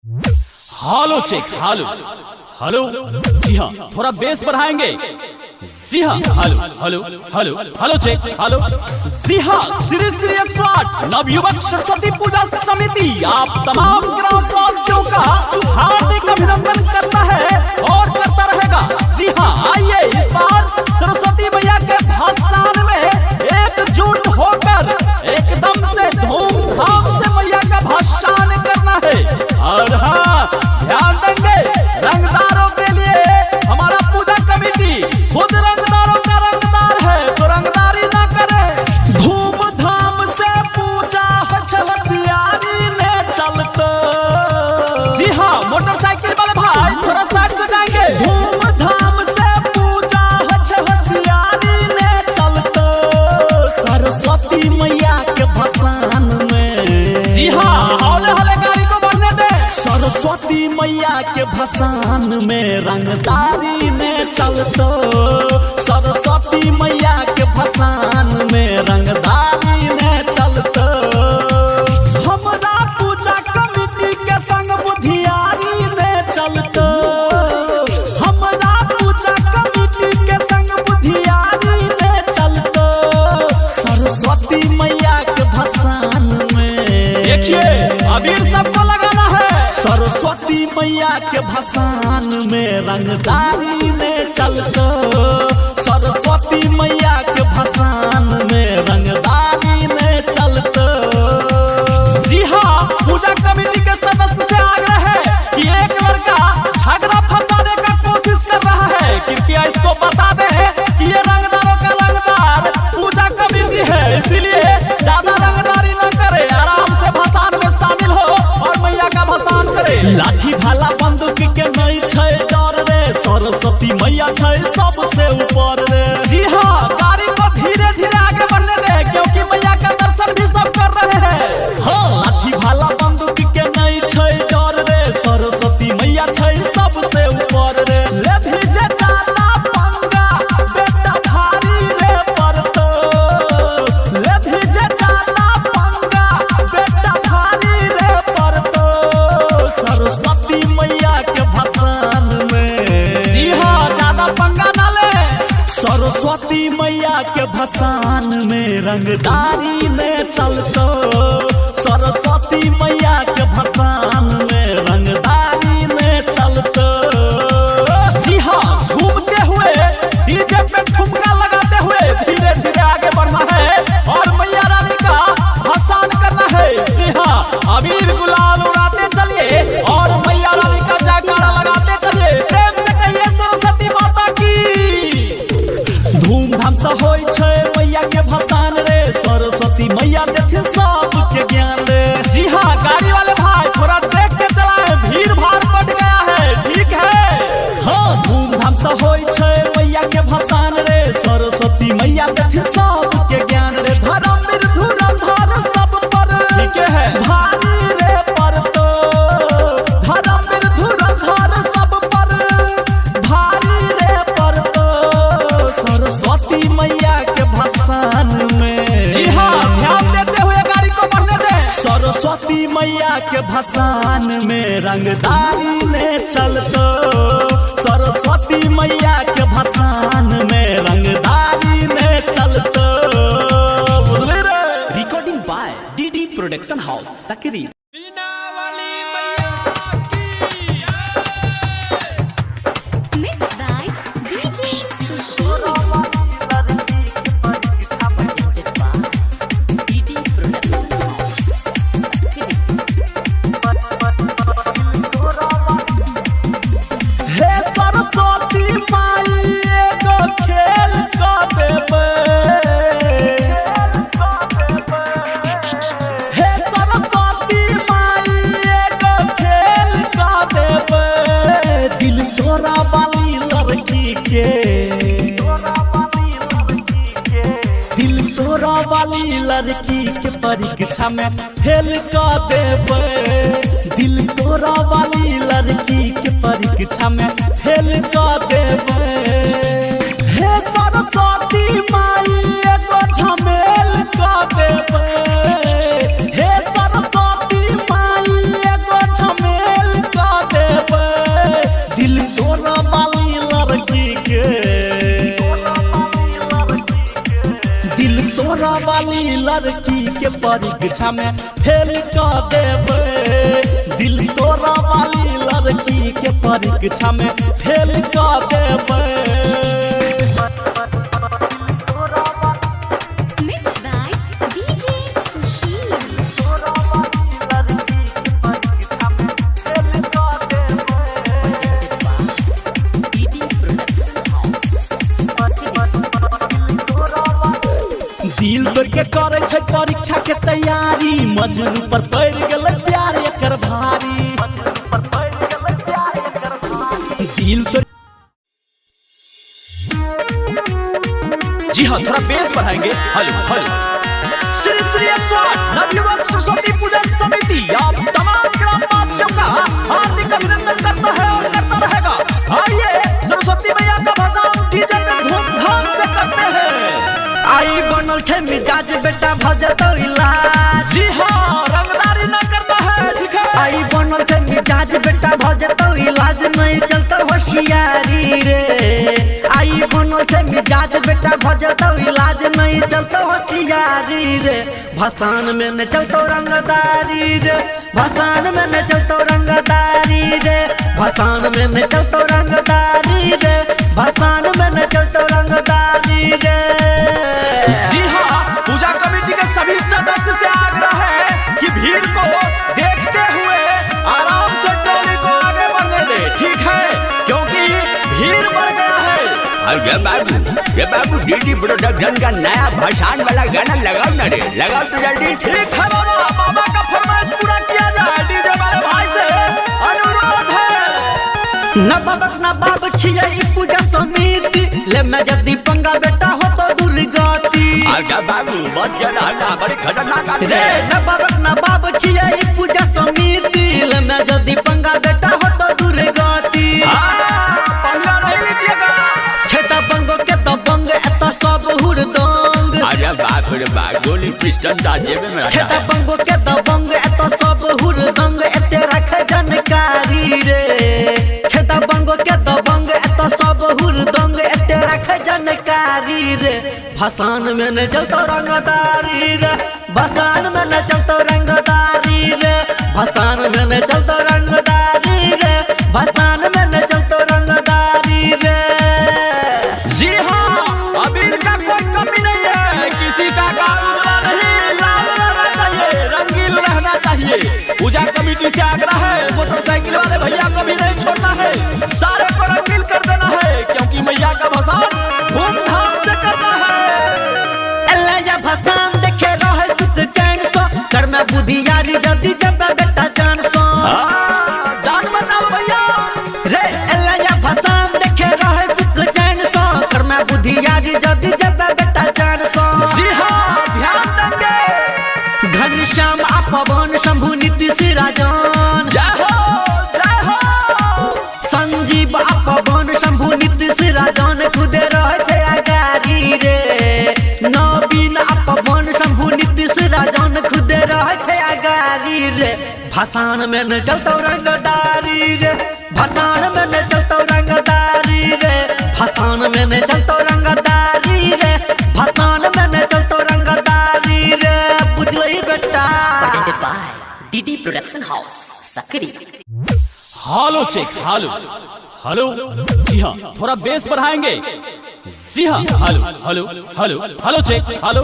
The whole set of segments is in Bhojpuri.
हालो चेक हालो हेलो। जी हाँ, थोड़ा बेस बढ़ाएंगे। जी हाँ, hello hello hello hello check hello. जी हाँ, श्री श्री 108 नवयुवक सरस्वती पूजा समिति आप तमाम ग्रामवासियों का हार्दिक अभिनंदन करता है और करता रहेगा। जी हाँ, आइए इस बार सरस्वती मैया के भाषण में एकजुट होकर एकदम से धूमधाम से मैया का भाषण करना है। और हाँ, ध्यान देंगे रंगदारों के लिए हमारा पूजा कमेटी खुद रंगदारों का रंगदार है, तो रंगदारी ना करें। धूमधाम से पूजा होशियारी ने चलते। जी हाँ, मोटरसाइकिल वाले भाई थोड़ा साइड से जाएंगे। धूमधाम से पूजा होशियारी ने चलते सरस्वती मैया के भसान में। जी हाँ, हौले हौले गाड़ी को बढ़ने दे। सरस्वती मैया के भसान में रंगदारी ने चलतो। सरस्वती मैया के भसान में रंगदारी ने चलतो। हमरा पूजा कमेटी के संग बुधियारी ने चलतो। हमरा पूजा कमेटी के संग बुधियारी ने चलतो सरस्वती मैया के भसान में। देखिए अबीर सबको लगाना है। सरस्वती मैया के भसान में रंगदारी ने चलतो। सरस्वती मैया के भसान में रंगदारी ने चलतो। जी हाँ, पूजा कमेटी के सदस्य से आग्रह है कि एक लड़का झगड़ा फंसाने का कोशिश कर रहा है, कृपया इसको बता दें कि ये रंगदारों का रंगदार पूजा कमेटी है, इसीलिए ज्यादा रंगदारी न करे, आराम से भसान में शामिल हो और मैया का भसान करे। लाठी भाला बंदूक के नहीं छै डर रे, सरस्वती मैया छै सबसे ऊपर रे। जी हाँ, गाड़ी को धीरे धीरे आगे बढ़ने दे, क्योंकि मैया का दर्शन भी सब कर रहे हैं। हाँ, लाठी भाला बंदूक के नहीं छै डर रे, सरस्वती मैया छै सबसे ऊपर रे। ले भीजे जाना पंगा बेटा भारी रे परतो। ले भीजे जाना पंगा बेटा भारी रे परतो सरस्वती मैया के भसान में। जी हाँ, ज्यादा पंगा ना ले। सरस्वती मैया के भसान में रंगदारी में चलतो। सरस्वती मैया के भसान में रंगदारी में चलतो। जी हाँ, झूमते हुए डीजे पे ठुमका लगाते हुए धीरे धीरे आगे बढ़ना है और मैया रानी का भसान करना है। जी हाँ, अबीर गुलाल उड़ाते चलिए और मैया रानी का जयकारा लगाते चलिए। प्रेम से कहिए सरस्वती माता की। धूमधाम से होई छै मैया के भसान रे, सरस्वती मैया देथिन सबके ज्ञान रे। जी हाँ, गाड़ी वाले भाई थोड़ा देख के चलाएं, भीड़ भाड़ बढ़ गया है, ठीक है। हाँ, धूमधाम से होई छै मैया के भसान रे, सरस्वती मैया देथिन सबके ज्ञान रे। धर्मवीर धुरंधर सब पर ठीक है भारी रे परतो। धर्मवीर धुरंधर सब पर भारी रे परतो सरस्वती मैया के भसान में। जी हाँ, ध्यान देते हुए गाड़ी को बढ़ने दे। सरस्वती मैया के भसान में रंगदारी ने चलतो। सरस्वती मैया के भसान में रंगदारी ने चलतो। Recording by DD production house Sakri. Mixed by DJ हे सरस्वती माई एगो खेल का देबे। हे सरस्वती माई एगो खेल का देबे। दिल तोरा वाली लड़की के। दिल तोरा वाली लड़की के परीक्षा में फेल कर देबे। दिल तोरा वाली लड़की के परीक्षा में फेल कर देबे। हे सरस्वती माई एगो झमेल कर देबे। हे सरस्वती माई एगो झमेल के परीक्षा में फेल कर देबे। दिल तोरा वाली लड़की के परीक्षा में फेल कर देबे। Mixed by DJ Sushil. दिल तोड़ के करे छै परीक्षा के तैयारी, मजनू पर पड़ गेल प्यार एकर भारी। दिल तोड़ जी हाँ, थोड़ा बेस बढ़ाएंगे। हेलो हेलो श्री श्री 108 नवयुवक सरस्वती पूजा समिति आप तमाम ग्रामवासियों का हार्दिक अभिनंदन करता है और करता रहेगा। आइए सरस्वती मैया का भसान डीजे पे धूमधाम से करते हैं। आई बनल छे मिजाज बेटा भजतो इलाज। जी हाँ, रंगदारी ना करता है, ठीक है। आई बनल छे मिजाज बेटा भजतो इलाज, नहीं चलता होशियारी रे। आई बनल छे मिजाज बेटा भजतो इलाज, नहीं चलता होशियारी रे। भसान में न चलतो रंगदारी रे, भसान में न चलतो रंगदारी रे, भसान में न चलतो रंगदारी रे, भसान में न चलतो रंगदारी रे। जी हाँ, पूजा कमेटी के सभी सदस्य से आग्रह है कि भीड़ को देखते हुए आराम से टोली को आगे बढ़ने दे, ठीक है, क्योंकि भीड़ बढ़ गया है। और ये बाबू डीडी प्रोडक्शन का नया भसान वाला गाना लगाओ ना रे, लगाओ तो जल्दी। ठीक है बाबा, बाबा का फरमाइश पूरा किया जाए, डीजे वाले भाई से अनुरोध है। न बाबक न बाब छियै ई पूजा समिति, ले मैं जल्दी पंगा बेटा हो तो दुर्गति। आजा बाबू मत जाना, बड़ी खतरनाक आदमी रे है। न बाबक न बाब छियै ई पूजा समिति, ले मैं जल्दी पंगा बेटा हो तो दुर्गति। पंगा नहीं लीजिएगा। छेता पंगो के तो बंग एत सब हुरदंग। अरे बाप रे बाप, गोली पिस्टल दा जेबे में छेता रखा। पंगो के तो बंग एत सब हुरदंग, एते रख जानकारी रे। छेता पंगो के तो बंग एत सब हुरदंग, एते रख जानकारी रे। भसान में न चलतो रंगदारी रे, भसान में न चलतो रंगदारी रे, भसान में न चलतो रंगदारी रे, भसान में न चलतो रंगदारी रे। जी हाँ, अबीर का कोई कमी नहीं है, किसी का गाल उजला नहीं, लाल रहना चाहिए, रंगीन रहना चाहिए। पूजा कमेटी से आग्रह है, मोटरसाइकिल वाले भैया को भी नहीं छोड़ना है, सारे को रंगीन कर देना है, क्योंकि मैया का भसान धूमधाम से करना है। एला भसान देखे रहे सुख चैन सो, कर में बुधियारी जल्दी जब बेटा जान सो। जान बचाओ भैया। रे एला भसान देखे रहे सुख चैन सो, कर में बुधियारी जल्दी जब बेटा जान सो। जी हाँ, ध्यान देंगे। घनश्याम आ पवन शंभु नीतीश राजन, जय हो, जय हो। संजीव आ पवन शंभु नीतीश राजन, खुदे रहे छे आगारी रे। नवीन आ पवन शंभु नीतीश राजन, खुदे रहे छे आगारी रे। भसान में न चलतो रंगदारी रे, भसान में न चलतो रंगदारी रे, भसान में न चलतो रंगदारी रे, भसान में न चलतो रंगदारी रे। बुझलही बेटा। presented by DD Production House, Sakri. Hello check, hello hello. जी हाँ, थोड़ा बेस बढ़ाएंगे। जी हाँ, hello hello hello hello check, hello.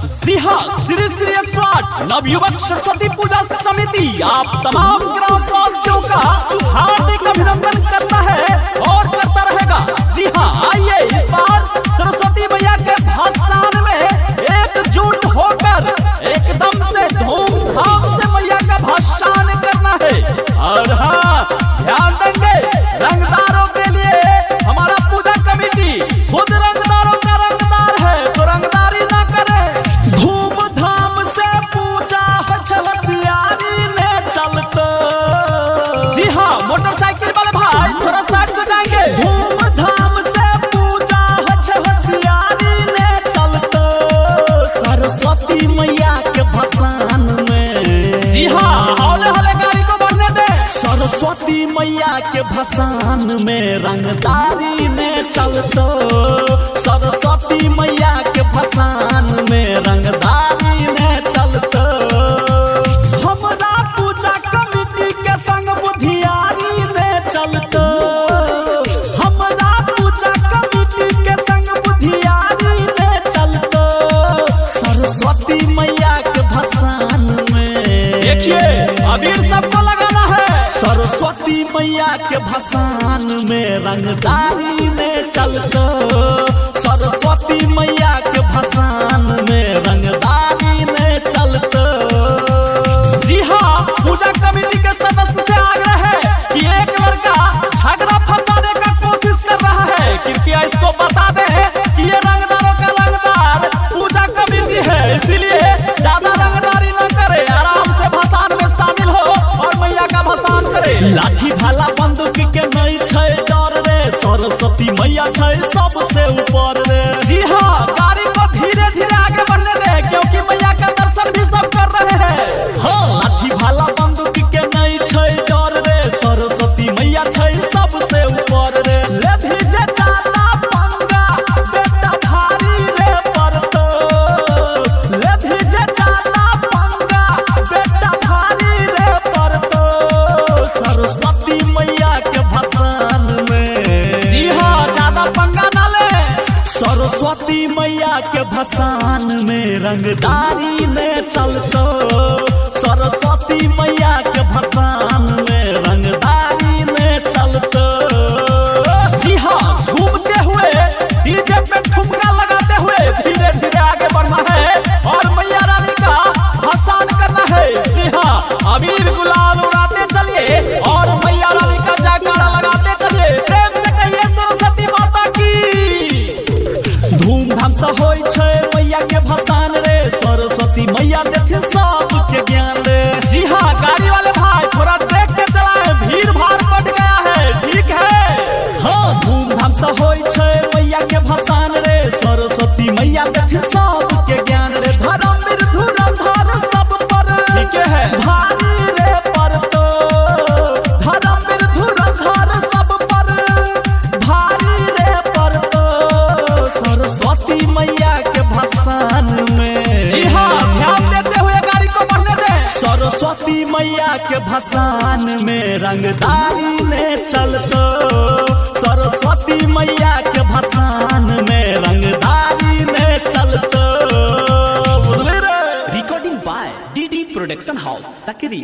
जी हाँ, श्री श्री 108 नवयुवक सरस्वती पूजा समिति आप तमाम ग्रामवासियों का हार्दिक अभिनंदन करता है और करता रहेगा। जी हाँ, आइए इस बार सरस्वती मैया के भसान में एकजुट होकर एकदम से धूमधाम से मैया का भसान करना है। और हाँ, ध्यान देंगे, रंगदारों के लिए हमारा पूजा कमेटी खुद रंगदारों का रंगदार है, तो रंगदारी ना करे। धूमधाम से पूजा होशियारी में चलते। जी हाँ, मोटरसाइकिल वाले भाई थोड़ा साइड से जाएंगे। धूमधाम से पूजा होशियारी में चलते, सरस्वती मैया के भसान में। जी हाँ, हौले हौले गाड़ी को बढ़ने दे। सरस्वती मैया के भसान में रंगदारी में चलतो, सरस्वती मैया के भसान में रंगदारी में चलतो। चलतो हमरा पूजा कमिटी के संग बुधियारी ले चलतो सरस्वती मैया के भसान में। देखिए अबीर सबको लगाना है। सरस्वती मैया के भसान में रंगदारी में चलतो सरस्वती मैया के भसान में रंगदारी में चलतो। जी हाँ, पूजा कमेटी के सदस्य से आग्रह है कि एक लड़का झगड़ा फंसाने का कोशिश कर रहा है, कृपया इसको बता दे कि ये रंगदारों का रंगदार पूजा कमेटी है, इसीलिए ज्यादा रंगदारी न करे, आराम से भसान में शामिल हो और मैया का भसान करे। लाठी भाला बंदूक के नहीं छै डर रे सरस्वती मैया छै सबसे ऊपर रे। जी हाँ, गाड़ी को धीरे धीरे आगे बढ़ने दे क्योंकि मैया का दर्शन भी सब कर रहे हैं। हाँ लाठी भाला बंदूक के नहीं छै डर रे सरस्वती मैया छै सबसे ऊपर रे। ले भीजे जाता पंगा बेटा भारी रे परतो ले भीजे जाता पंगा बेटा भारी रे परतो सरस्वती मैया के भसान में। जी हाँ, ज्यादा पंगा न ले। सरस्वती मैया के भसान में रंगदारी में चलतो सरस्वती मैया के भसान में रंगदारी में चलतो। जी हाँ, झूमते हुए डीजे पे ठुमका लगाते हुए धीरे धीरे आगे बढ़ना है और मैया रानी का भसान करना है। जी हाँ, अबीर गुलाल उड़ाते चलिए और मैया रानी का जयकारा लगाते चलिए। प्रेम से कहिए सरस्वती माता की। धूमधाम से होय छै मैया के भसान रे सरस्वती मैया देथिन सबके ज्ञान रे। जी हाँ, गाड़ी वाले भाई थोड़ा देख के चलाएं, भीड़ भाड़ बढ़ गया है, ठीक है। हाँ धूमधाम से होय छै मैया के भसान रे सरस्वती मैया देथिन सबके ज्ञान रे। धर्मवीर धुरंधर सब पर ठीक है भारी रे परतो धर्मवीर धुरंधर सब पर भारी रे परतो सरस्वती मैया के भसान में। जी हाँ, ध्यान देते हुए गाड़ी को बढ़ने दें। सरस्वती मैया के भसान में रंगदारी में चलतो सरस्वती मैया के भसान में रंगदारी में चलतो। Recording by DD Production House, Sakri.